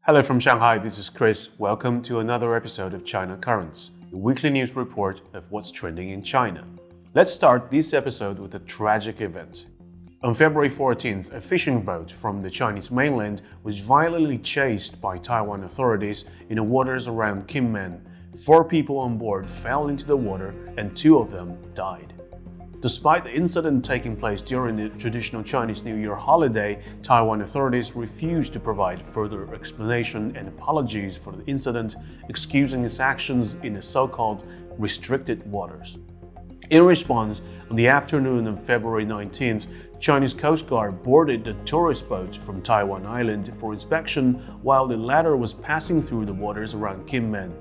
Hello from Shanghai, this is Chris. Welcome to another episode of China Currents, the weekly news report of what's trending in China. Let's start this episode with a tragic event. On February 14th, a fishing boat from the Chinese mainland was violently chased by Taiwan authorities in the waters around Kinmen. 4 people on board fell into the water and 2 of them died. Despite the incident taking place during the traditional Chinese New Year holiday, Taiwan authorities refused to provide further explanation and apologies for the incident, excusing its actions in the so-called restricted waters. In response, on the afternoon of February 19th, Chinese Coast Guard boarded the tourist boat from Taiwan Island for inspection while the latter was passing through the waters around Kinmen,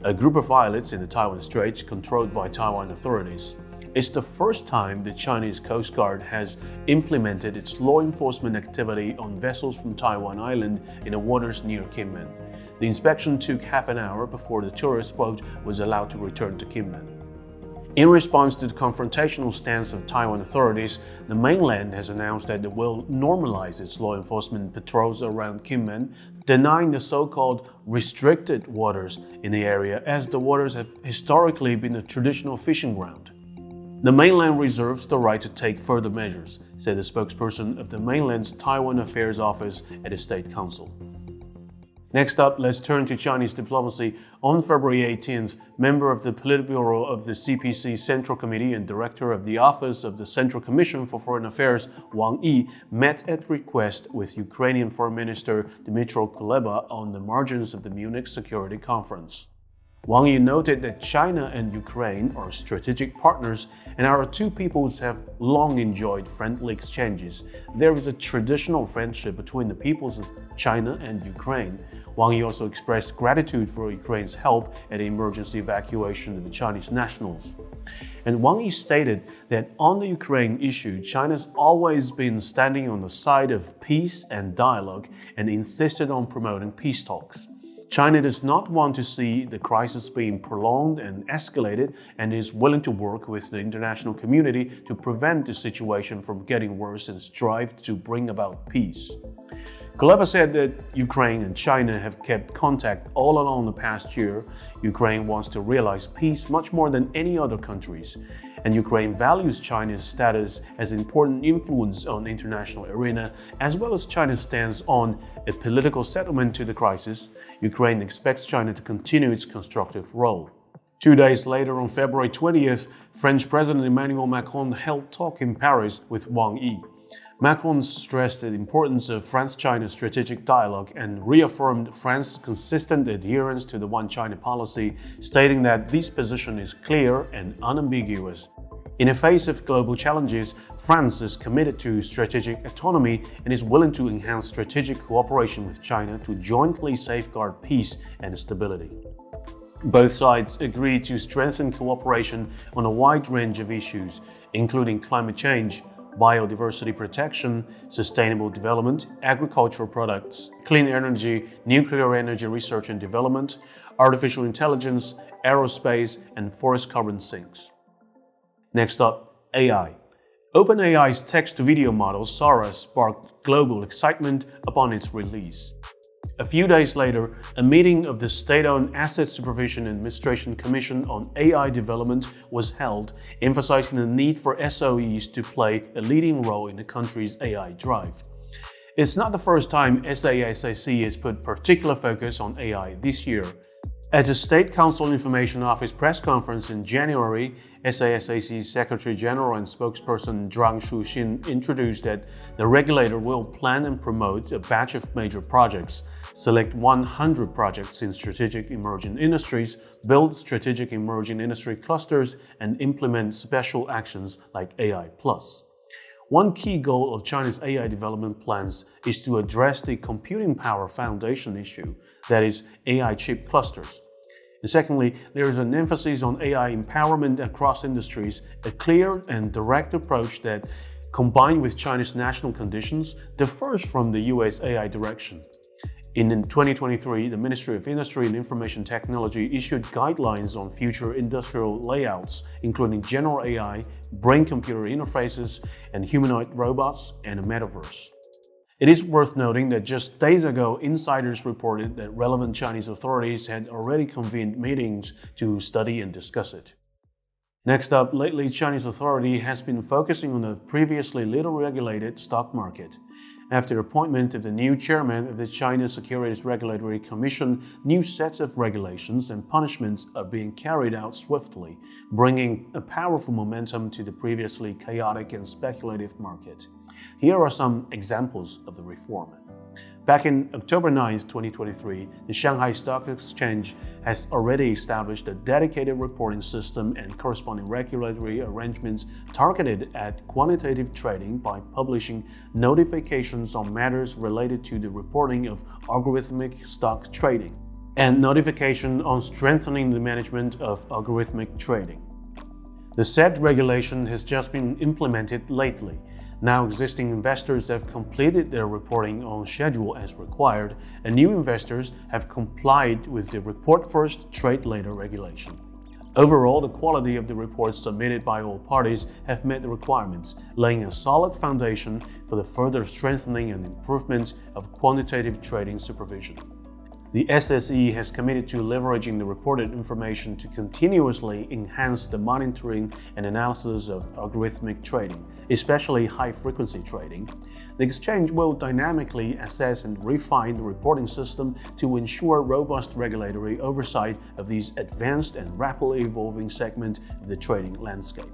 a group of islets in the Taiwan Strait controlled by Taiwan authorities. It's the first time the Chinese Coast Guard has implemented its law enforcement activity on vessels from Taiwan Island in the waters near Kinmen. The inspection took half an hour before the tourist boat was allowed to return to Kinmen. In response to the confrontational stance of Taiwan authorities, the mainland has announced that it will normalize its law enforcement patrols around Kinmen, denying the so-called restricted waters in the area as the waters have historically been a traditional fishing ground. The mainland reserves the right to take further measures, said the spokesperson of the mainland's Taiwan Affairs Office at the State Council. Next up, let's turn to Chinese diplomacy. On February 18th, member of the Politburo of the CPC Central Committee and director of the Office of the Central Commission for Foreign Affairs, Wang Yi, met at request with Ukrainian Foreign Minister Dmytro Kuleba on the margins of the Munich Security Conference. Wang Yi noted that China and Ukraine are strategic partners and our two peoples have long enjoyed friendly exchanges. There is a traditional friendship between the peoples of China and Ukraine. Wang Yi also expressed gratitude for Ukraine's help at the emergency evacuation of the Chinese nationals. And Wang Yi stated that on the Ukraine issue, China's always been standing on the side of peace and dialogue and insisted on promoting peace talks. China does not want to see the crisis being prolonged and escalated and is willing to work with the international community to prevent the situation from getting worse and strive to bring about peace. Kuleba said that Ukraine and China have kept contact all along the past year. Ukraine wants to realize peace much more than any other countries, and Ukraine values China's status as an important influence on the international arena, as well as China's stance on a political settlement to the crisis. Ukraine expects China to continue its constructive role. 2 days later, on February 20th, French President Emmanuel Macron held talk in Paris with Wang Yi. Macron stressed the importance of France-China strategic dialogue and reaffirmed France's consistent adherence to the One China policy, stating that this position is clear and unambiguous. In the face of global challenges, France is committed to strategic autonomy and is willing to enhance strategic cooperation with China to jointly safeguard peace and stability. Both sides agreed to strengthen cooperation on a wide range of issues, including climate change, biodiversity protection, sustainable development, agricultural products, clean energy, nuclear energy research and development, artificial intelligence, aerospace, and forest carbon sinks. Next up, AI. OpenAI's text-to-video model Sora sparked global excitement upon its release. A few days later, a meeting of the State-owned Asset Supervision and Administration Commission on AI development was held, emphasizing the need for SOEs to play a leading role in the country's AI drive. It's not the first time SASAC has put particular focus on AI this year. At the State Council Information Office press conference in January, SASAC's Secretary General and spokesperson Zhang Shuxin introduced that the regulator will plan and promote a batch of major projects, select 100 projects in strategic emerging industries, build strategic emerging industry clusters, and implement special actions like AI+. One key goal of China's AI development plans is to address the computing power foundation issue, that is, AI chip clusters. And secondly, there is an emphasis on AI empowerment across industries, a clear and direct approach that, combined with China's national conditions, differs from the US AI direction. In 2023, the Ministry of Industry and Information Technology issued guidelines on future industrial layouts, including general AI, brain-computer interfaces, and humanoid robots, and a metaverse. It is worth noting that just days ago, insiders reported that relevant Chinese authorities had already convened meetings to study and discuss it. Next up, lately Chinese authority has been focusing on the previously little regulated stock market. After the appointment of the new chairman of the China Securities Regulatory Commission, new sets of regulations and punishments are being carried out swiftly, bringing a powerful momentum to the previously chaotic and speculative market. Here are some examples of the reform. Back in October 9, 2023, the Shanghai Stock Exchange has already established a dedicated reporting system and corresponding regulatory arrangements targeted at quantitative trading by publishing notifications on matters related to the reporting of algorithmic stock trading and notification on strengthening the management of algorithmic trading. The said regulation has just been implemented lately. Now existing investors have completed their reporting on schedule as required, and new investors have complied with the report first, trade later regulation. Overall, the quality of the reports submitted by all parties have met the requirements, laying a solid foundation for the further strengthening and improvement of quantitative trading supervision. The SSE has committed to leveraging the reported information to continuously enhance the monitoring and analysis of algorithmic trading, especially high-frequency trading. The exchange will dynamically assess and refine the reporting system to ensure robust regulatory oversight of these advanced and rapidly evolving segment of the trading landscape.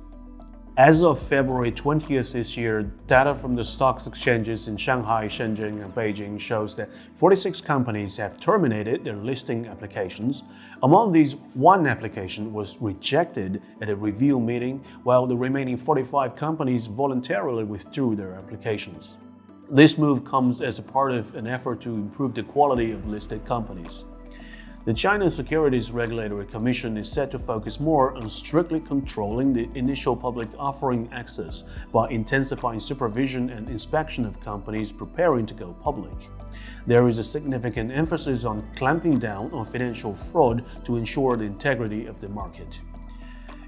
As of February 20th this year, data from the stock exchanges in Shanghai, Shenzhen, and Beijing shows that 46 companies have terminated their listing applications. Among these, one application was rejected at a review meeting, while the remaining 45 companies voluntarily withdrew their applications. This move comes as a part of an effort to improve the quality of listed companies. The China Securities Regulatory Commission is set to focus more on strictly controlling the initial public offering access by intensifying supervision and inspection of companies preparing to go public. There is a significant emphasis on clamping down on financial fraud to ensure the integrity of the market.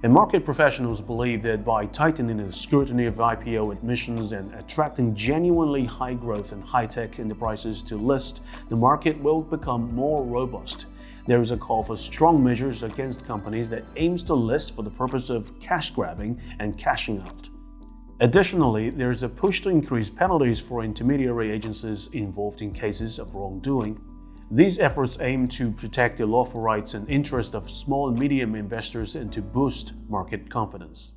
And market professionals believe that by tightening the scrutiny of IPO admissions and attracting genuinely high growth and high-tech enterprises to list, the market will become more robust. There is a call for strong measures against companies that aims to list for the purpose of cash grabbing and cashing out. Additionally, there is a push to increase penalties for intermediary agencies involved in cases of wrongdoing. These efforts aim to protect the lawful rights and interests of small and medium investors and to boost market confidence.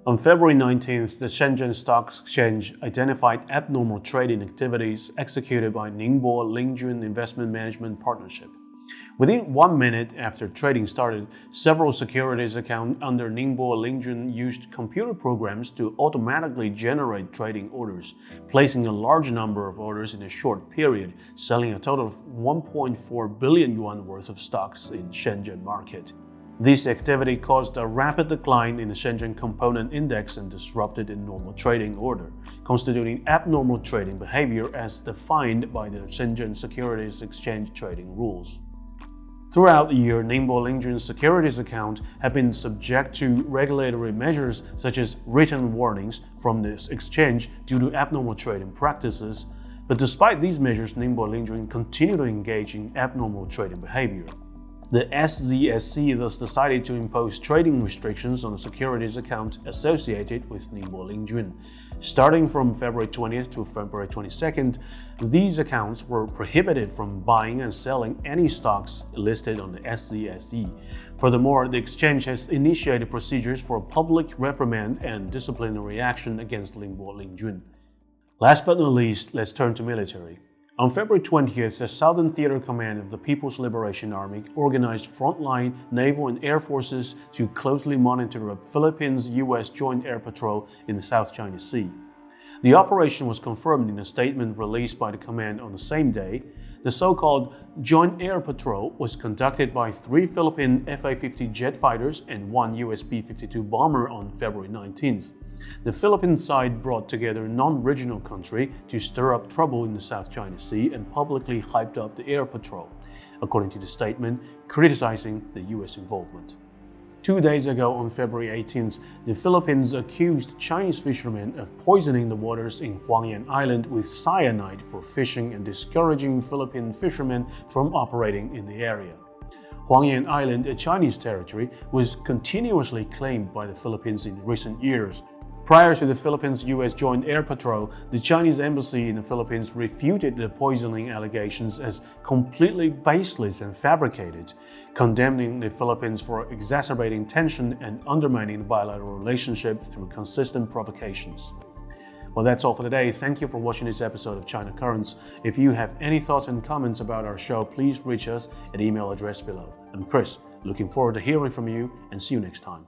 On February 19th, the Shenzhen Stock Exchange identified abnormal trading activities executed by Ningbo Lingjun Investment Management Partnership. Within 1 minute after trading started, several securities accounts under Ningbo Lingjun used computer programs to automatically generate trading orders, placing a large number of orders in a short period, selling a total of 1.4 billion yuan worth of stocks in Shenzhen market. This activity caused a rapid decline in the Shenzhen Component Index and disrupted the normal trading order, constituting abnormal trading behavior as defined by the Shenzhen Securities Exchange trading rules. Throughout the year, Ningbo Lingjun's securities account have been subject to regulatory measures such as written warnings from this exchange due to abnormal trading practices. But despite these measures, Ningbo Lingjun continued to engage in abnormal trading behavior. The SZSC thus decided to impose trading restrictions on the securities account associated with Ningbo Lingjun. Starting from February 20th to February 22nd, these accounts were prohibited from buying and selling any stocks listed on the SZSE. Furthermore, the exchange has initiated procedures for public reprimand and disciplinary action against Ningbo Lingjun. Last but not least, let's turn to military. On February 20th, the Southern Theater Command of the People's Liberation Army organized frontline naval and air forces to closely monitor the Philippines-US Joint Air Patrol in the South China Sea. The operation was confirmed in a statement released by the command on the same day. The so-called Joint Air Patrol was conducted by 3 Philippine Fa-50 jet fighters and 1 US B-52 bomber on February 19th. The Philippine side brought together a non-regional country to stir up trouble in the South China Sea and publicly hyped up the air patrol, according to the statement, criticizing the US involvement. 2 days ago, on February 18th, the Philippines accused Chinese fishermen of poisoning the waters in Huangyan Island with cyanide for fishing and discouraging Philippine fishermen from operating in the area. Huangyan Island, a Chinese territory, was continuously claimed by the Philippines in recent years. Prior to the Philippines-US Joint Air Patrol, the Chinese embassy in the Philippines refuted the poisoning allegations as completely baseless and fabricated, condemning the Philippines for exacerbating tension and undermining the bilateral relationship through consistent provocations. Well, that's all for today. Thank you for watching this episode of China Currents. If you have any thoughts and comments about our show, please reach us at the email address below. I'm Chris, looking forward to hearing from you, and see you next time.